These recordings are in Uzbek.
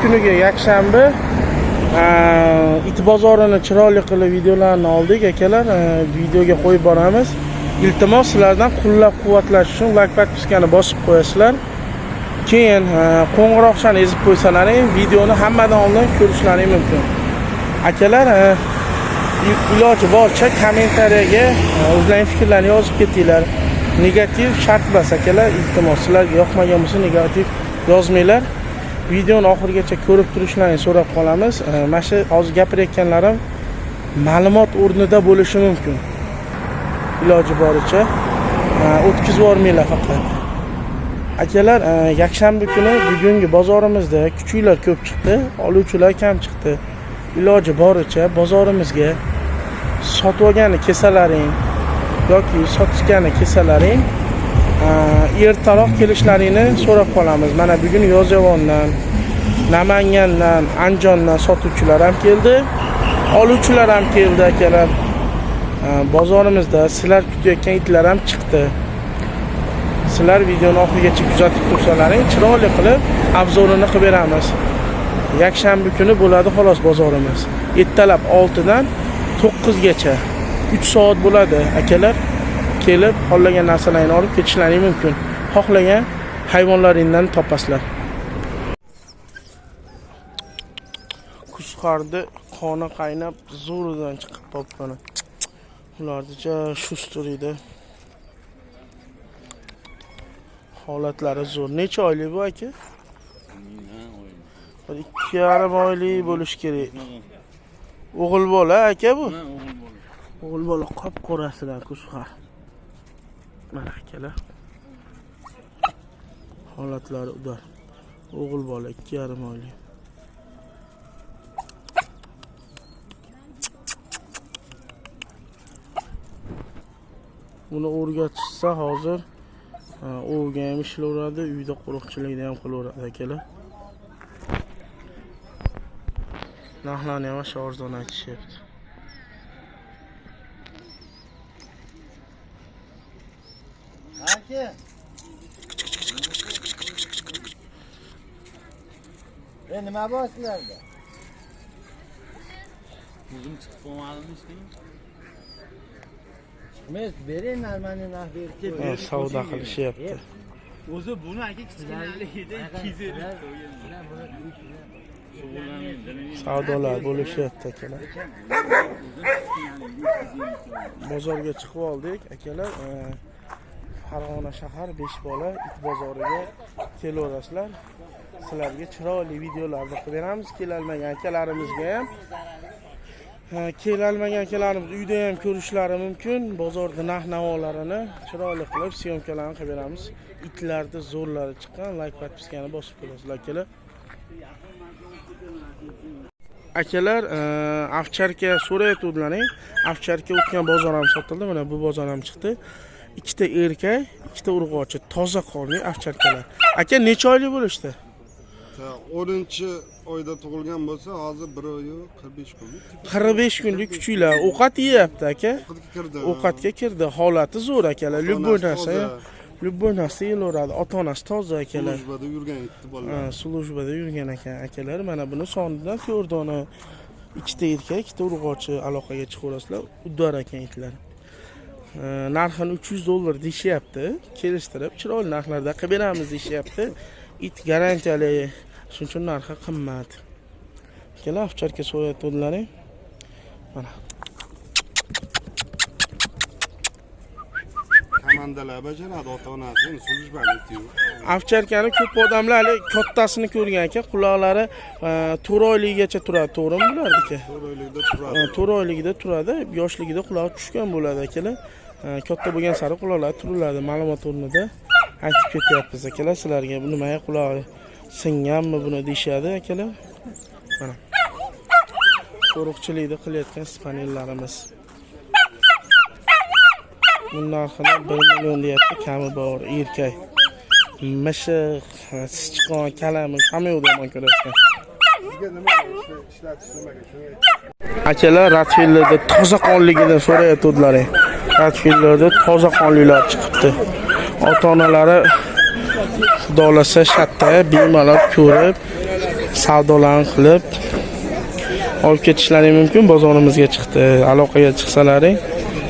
Kuniga yakshanba it bozorini chiroyli qilib videolarni oldik akalar. Videoga qo'yib boramiz. Iltimos sizlardan qo'llab-quvvatlash uchun like podpiskani bosib qo'yasizlar. Keyin qo'ng'iroqchani ezib qo'ysalaring, videoni hammadan oldin ko'rishlaring mumkin. Akalar, iloji boricha kommentariyaga o'zlaring fikrlarni yozib ketinglar. Negativ shart emas akalar, iltimos sizlarga yoqmagan bo'lsa negativ yozmanglar. Videoni oxirigacha ko'rib turishlarini so'rab qolamiz. Mana shu hozir gapirayotganlarim ma'lumot o'rnida bo'lishi mumkin. Iloji boricha o'tkazib yormanglar faqat. Akalar, yakshanba kuni bugungi bozorimizda kuchuklar ko'p chiqdi, oluvchilar kam chiqdi. Iloji boricha bozorimizga sotib olgani kesalaring yoki sotishgani kesalaring ertaroq kelishlaringni so'rab qolamiz. Mana bugun Yozyovondan, Namangandan, Andijondan sotuvchilar ham keldi, oluvchilar ham keldi akalar. Bozorimizda sizlar kutayotgan itlar ham chiqdi. Sizlar videoni oxirigacha kuzatib tursalaring, chiroyli qilib obzorini qilib beramiz. Yakshanba kuni bo'ladi xolos bozorimiz. Ertalab 6 dan 9 gacha 3 soat bo'ladi akalar. Kelib, xohlagan narsalarni olib ketishlaring mumkin. Xohlagan hayvonlaringdan topasizlar. Kuzqardi qoni qaynab zo'ridan chiqib qolgan. Ularcha shustur edi. Holatlari zo'r. Necha oylik bu aka? 2,5 oylik bo'lish kerak. O'g'il bola aka bu? O'g'il bola qop-qorasilar kuzqar. Mana akalar. Holatlari udar. O'g'il bola 2,5 oylik. Buni o'rgatishsa hozir o'rga ham ishlayveradi, uyda qo'riqchilikda ham qilaveradi akalar. Narxlarni ham arzon aytishyapti. Aka. Nima bor sizlarda? O'zim chiqib qolmadimmi ishdan? Chiqmaysiz, bering normalni narx berib. Savdo qilishyapti. O'zi buni aka kichkinaligida 200 Savdolar bo'lishyapti akalar. Bozorga chiqib oldik akalar. Farg'ona shahar 5 bola it bozoriga kelaverasizlar. Sizlarga chiroyli videolarni qilib beramiz. Kelolmagan akalarimizga ham kelolmagan akalarimiz uyda ham ko'rishlari mumkin. Bozorda narx-navolarini chiroyli qilib syomkalarni qilib beramiz. Itlarda zo'rlari chiqqan, like podpiskani bosib qo'yasizlar akalar. Akalar, ovcharka so'rayotganlaring. Ovcharka o'tgan bozor ham sotildi. Mana bu bozor ham chiqdi. Ikkita erkak, ikkita urg'ochi, toza qonli ovcharkalar. Aka necha oylik bo'lishdi? 10-oyda tug'ilgan bo'lsa, hozir 1 oy 45 kunlik. 45 kunlik kuchuklar ovqat yeyapti aka. Ovqatga kirdi. Holati zo'r akalar. Любой narsa yeyaveradi. Ota-onasi toza akalar. Slujbada yurgan itni bolalar. Slujbada yurgan ekan akalar. Mana buni sonidan 4 dona, ikkita erkak, ikkita urg'ochi aloqaga chiqaverasizlar. Uddar ekan itlar. Narxini $300 deyishyapti. Kelishtirib, chiroyli narxlarda qilib beramiz deyishyapti. It garantiyali, shuning uchun narxi qimmat. Akalar, ovcharka so'rayotganlaring. Mana Komandalar bajaradi, ota-onasi slujbani itiyu. Ovcharkani ko'p odamlar kattasini ko'rgan ekan, quloqlari 4 oyligigacha turadi, to'g'rimi bulardiki? 4 oyligida turadi, yoshligida quloqi tushgan bo'ladi akalar. Katta bo'lgan sari quloqlar turiladi, ma'lumot o'rnida aytib ketyapmiz akalar sizlarga. Bu nima quloqi singanmi buni deyshadi akalar. Mana qo'riqchilikda qilayotgan spanellarimiz. Bunun narxini 1 million deyapti, kami bor, erkak. Mishiq, sichqon, kalamush hamma yo'q tomon ko'rayotgan. Akalar, Ratfillarda toza qonligidan so'rayotganlar. Ratfillarda toza qonlilar chiqibdi. Ota-onalari xudolasa shatta bemalol ko'rib savdolarni qilib olib ketishlari mumkin. Bozorimizga chiqdi, aloqaga chiqsalaring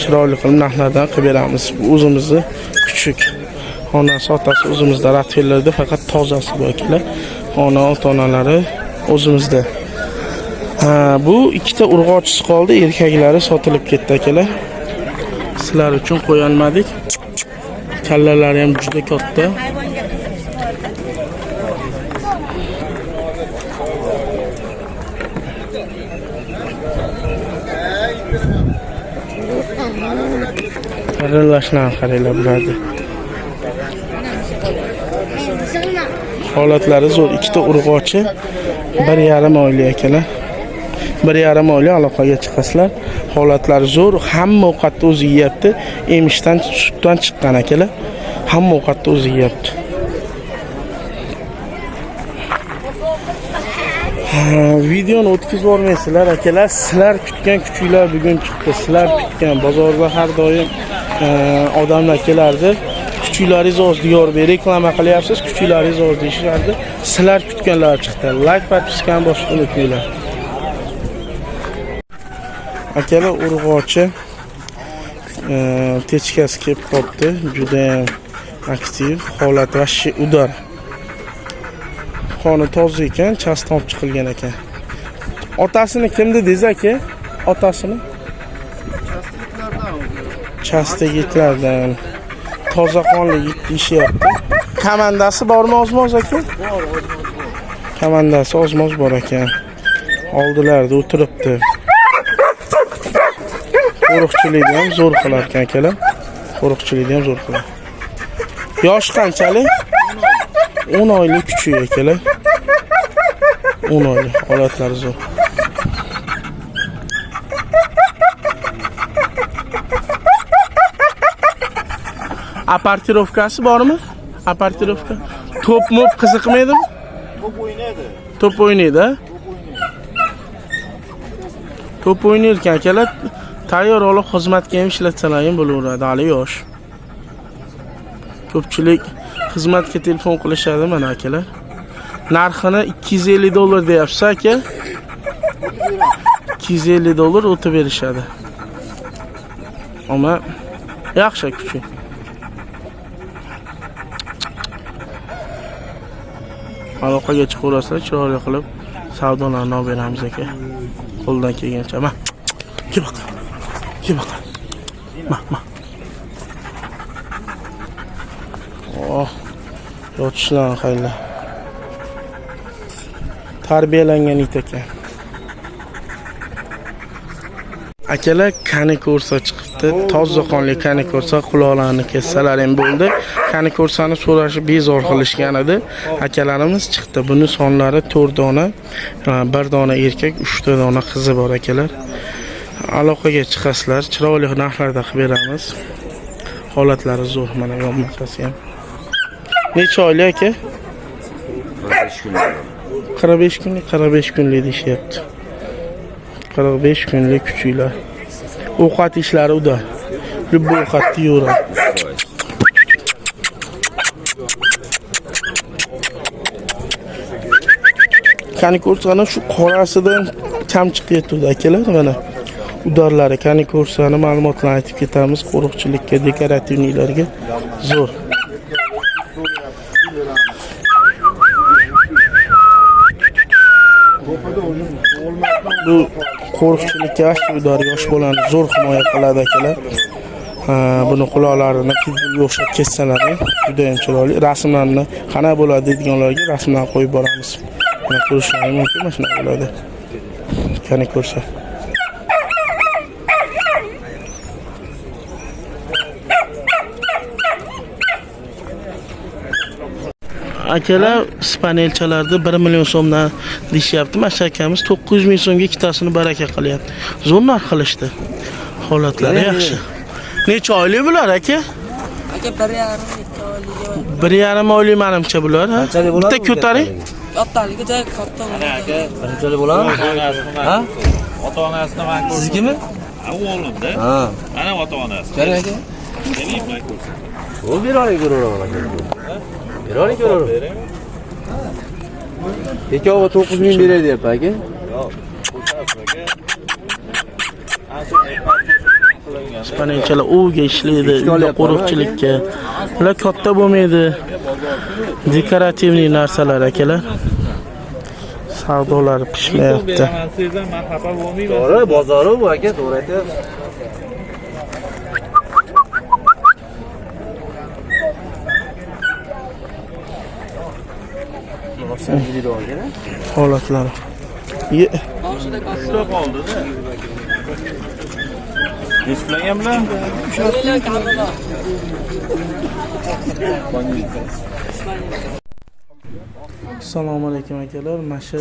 chiroyli qilib narxlardan qilib beramiz. Bu o'zimizni kuchuk onasi otasi o'zimizda ratfellarda, faqat tozasi bu akalar. Ota-onalari o'zimizda. Bu ikkita urg'ochisi qoldi, erkaklari sotilib ketdi akalar. Sizlar uchun qo'yolmadik. Kallalari ham juda katta. Aralashlar qaranglar bularni. Holatlari zo'r. Ikkita urg'ochi 1,5 oylik akalar. 1,5 oylik aloqaga chiqasizlar. Holatlari zo'r. Hamma ovqatni o'zi yeyapti. Emishdan, sutdan chiqqan akalar. Hamma ovqatni o'zi yeyapti. Videoni o'tkazib yormaysizlar akalar. Sizlar kutgan kuchuklar bugun chiqdi. Sizlar kutgan bozorda har doim odamlar kelardi. Kuchuklaringiz oz diyor berib reklama qilyapsiz. Kuchuklaringiz oz deyishardi. Sizlar kutganlar chiqdi. Like podpiskani bosishni unutmanglar. Akalar urg'ochi techkasi kelib qopti. Juda ham aktiv, holat vashshi udar. Qoni toza ekan, chaston chiqilgan ekan. Otasini kimdi deysiz aka? Otasini? Chastagitlardan. Toza qonli yigit deyishyapti. Komandasi bormi ozmoz aka? Bor, ozmoz bor. Komandasi ozmoz bor ekan. Oldilarda o'tiribdi. Qo'riqchilikni ham zo'r qilar ekan akalar. Qo'riqchilikni ham zo'r qilar. Yosh qanchalik? 10 oylik kuchuk akalar. 10 oylik, holatlari zo'r. Apartirovkasi bormi? Apartirovka. Top-mop qiziqmaydimi? Top o'ynaydi. Top o'ynaydi. Top o'ynaydi ekan akalar. Tayyor olib xizmatga ham ishlatsalar ham bo'laveradi, hali yosh. Ko'pchilik xizmatga telefon qilishadi mana akalar. Narxini $250 deyapsiz aka. $250 o'tib berishadi. Ammo yaxshi kuchuk. Aloqaga chiqaverasizlar, chiroyli qilib savdolarni olib beramiz aka. Qo'ldan kelgancha. Ma. Ke baqa. Ke baqa. Ma. Oh. Yotishlar xayla. Tarbiyalangan it ekan. Akalar kani ko'rsa chiqibdi. Toza qonli kani ko'rsa quloqlarini kessalar ham bo'ldi. Kani ko'rsani so'rashi bezor qilishgan edi. Akalarimiz chiqdi. Buni sonlari 4 dona, 1 dona erkak, 3 dona qizi bor akalar. Aloqaga chiqasizlar, chiroyli narxlarda qilib beramiz. Holatlari zo'r, mana yonmachasi ham. Necha oylik aka? 45 kunlik. 45 kunlik deyishyapti. 45 kunlik kuchuklar. Ovqat ishlari uda. Любой ovqatni yeyveradi. Qani ko'rsani shu qorasidan kam chiqyapti akalar mana. Udarlari qani ko'rsani ma'lumotlarni aytib ketamiz. Qo'riqchilikka, dekorativliklarga zo'r. Bu qo'riqchilikka yaxshi udar, yosh bolani zo'r himoya qiladi akalar. Buni quloqlarini pitbullga o'xshab kessalar, juda ham chiroyli. Rasmlarni qana bo'ladi deydiganlarga rasmlarni qo'yib boramiz. Mana ko'rishingiz mumkin, mana shunday bo'ladi. Qani ko'rsa. Akalar spanelchalarda 1 million so'mdan deyishyapti. Mashakamiz 900 ming so'mga ikkitasini baraka qilyapti. Zo'r narx qilishdi. Holatlari yaxshi. Necha oylik bular aka? Aka 1,5 oylik. 1,5 oylik menimcha bular, ha? Bitta ko'taring. Ottaligi joy katta. Aka, Birinchalik bo'ladimi? Ha? ota-onasini men ko'rdim. Siznikimi? O'g'limda. Ha. Mana ota-onasi. Keling aka. Keling, men ko'rsam. O bir oylik ko'raman aka. Bir oylik ko'raman. Ikkovi 9000 beradi deyapti aka. Ispaniychalar ovga ishlaydi, uyda qo'riqchilikka. Ular katta bo'lmaydi. Dekorativniy narsalar akalar. Savdolari pishmayapti. Sizdan men xafa bo'lmayman. To'g'ri, bozori bu aka, to'g'ri aytyapsiz. Holatlari. Boshida katta. Ushlab qoldi-da. Displagan bilan O'ylar kamida. Assalomu alaykum akalar. Mana shu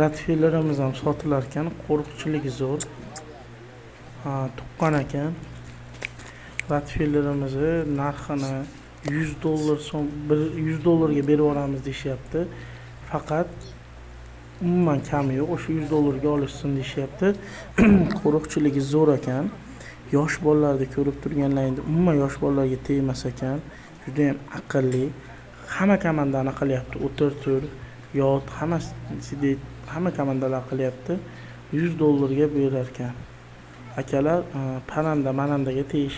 ratfillarimiz ham sotilar ekan. Qo'riqchiligi zo'r. Tuqqan ekan. Ratfillarimizni narxini $100 so'm, $100 berib olamiz deyapti. Faqat umuman kami yo'q. O'sha $100 olishsin deyapti. Qo'riqchiligi zo'r ekan. Yosh bolalarni ko'rib turganlaringda umuman yosh bolalarga tegmas ekan. Juda ham aqlli. Hamma komandani qilyapti. O'tir-tur, yot, hamma komandalar qilyapti. $100 ga berar ekan. Akalar, paranda manandaga tegish